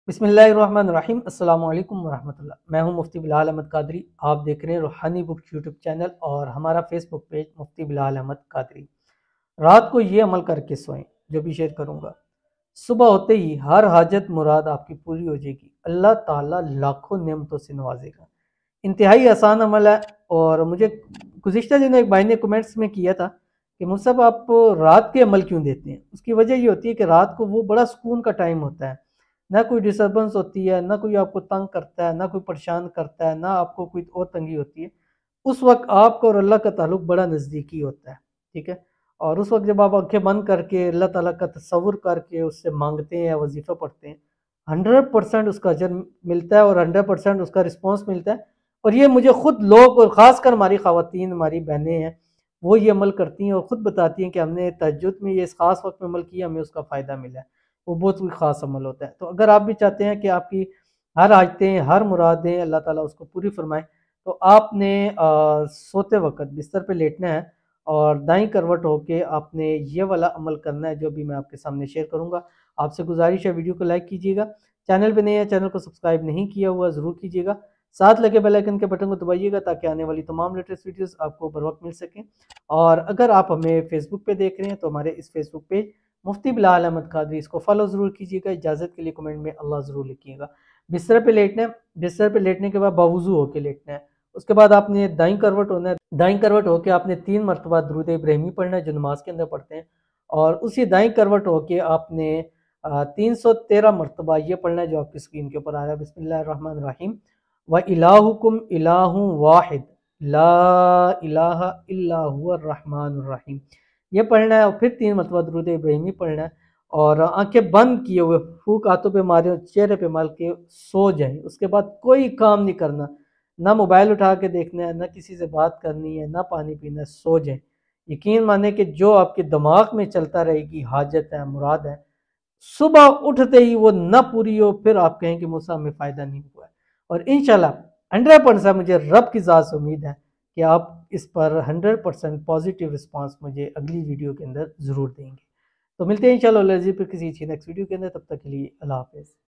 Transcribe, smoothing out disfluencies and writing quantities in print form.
बिस्मिल्लाहिर्रहमानिर्रहीम। अस्सलाम वालेकुम वरहमतुल्लाह। मैं हूं मुफ्ती बिलाल अहमद कादरी। आप देख रहे हैं रूहानी बुक यूट्यूब चैनल और हमारा फेसबुक पेज मुफ्ती बिलाल अहमद कादरी। रात को ये अमल करके सोएं जो भी शेयर करूंगा। सुबह होते ही हर हाजत मुराद आपकी पूरी हो जाएगी। अल्लाह ताला लाखों नेमतों से नवाजेगा। इंतहाई आसान अमल है। और मुझे गुज़िश्ता दिनों एक भाई ने कमेंट्स में किया था कि मुझसे आप रात के अमल क्यों देते हैं। उसकी वजह ये होती है कि रात को वो बड़ा सुकून का टाइम होता है, ना कोई डिस्टर्बेंस होती है, ना कोई आपको तंग करता है, ना कोई परेशान करता है, ना आपको कोई और तंगी होती है। उस वक्त आपका और अल्लाह का ताल्लुक बड़ा नज़दीकी होता है। ठीक है। और उस वक्त जब आप आंखें बंद करके अल्लाह ताला का तसव्वुर करके उससे मांगते हैं या वजीफ़ा पढ़ते हैं, 100% उसका अजर मिलता है और 100% उसका रिस्पॉन्स मिलता है। और ये मुझे खुद लोग और ख़ासकर हमारी ख़वातीन, हमारी बहनें हैं, वो ये अमल करती हैं और ख़ुद बताती हैं कि हमने तहज्जुद में ये इस ख़ास वक्त में अमल किया, हमें उसका फ़ायदा मिला है। वो बहुत कोई ख़ास अमल होता है। तो अगर आप भी चाहते हैं कि आपकी हर हाजतें, हर मुरादें अल्लाह ताला उसको पूरी फरमाए, तो आपने सोते वक्त बिस्तर पे लेटना है और दाईं करवट होके आपने ये वाला अमल करना है जो भी मैं आपके सामने शेयर करूँगा। आपसे गुजारिश है वीडियो को लाइक कीजिएगा। चैनल पे नए हैं, चैनल को सब्सक्राइब नहीं किया हुआ ज़रूर कीजिएगा। साथ लगे बेल आइकन के बटन को दबाइएगा ताकि आने वाली तमाम लेटेस्ट वीडियोस आपको बर वक्त मिल सकें। और अगर आप हमें फेसबुक पे देख रहे हैं तो हमारे इस फेसबुक पेज मुफ्ती बिलाल अहमद कादरी इसको फॉलो ज़रूर कीजिएगा। इजाज़त के लिए कमेंट में अल्लाह ज़रूर लिखिएगा। बिस्तर पे लेटना है। बिस्तर पे लेटने के बाद बावुज़ू होके लेटना है। उसके बाद आपने दाईं करवट होना है। दाईं करवट होके आपने 3 मरतबा दुरूद इब्राहिमी पढ़ना है जो नमाज के अंदर पढ़ते हैं। और उसी दाईं करवट होके आपने 313 मरतबा ये पढ़ना है जो आपकी स्क्रीन के ऊपर आ रहा है। बिस्मिल्लाहिर्रहमानिर्रहीम। व इलाहुकुम इलाहु वाहिद ला इलाहा इल्ला हुवा अर्रहमानुर रहीम। ये पढ़ना है और फिर 3 मरतबा दुरूद इब्राहिमी पढ़ना है। और आंखें बंद किए हुए फूक हाथों पे मारे और चेहरे पे मार के सो जाएं। उसके बाद कोई काम नहीं करना, ना मोबाइल उठा के देखना है, ना किसी से बात करनी है, ना पानी पीना है, सो जाएं। यकीन माने कि जो आपके दिमाग में चलता रहेगी हाजत है, मुराद है, सुबह उठते ही वो ना पूरी हो, फिर आप कहें कि मुझसे हमें फ़ायदा नहीं हुआ है। और इंशाल्लाह 100% मुझे रब की ज़ात से उम्मीद है कि आप इस पर 100% पॉजिटिव रिस्पांस मुझे अगली वीडियो के अंदर ज़रूर देंगे। तो मिलते हैं इंशाल्लाह फिर किसी अच्छी नेक्स्ट वीडियो के अंदर। तब तक के लिए अल्लाह हाफ़िज़।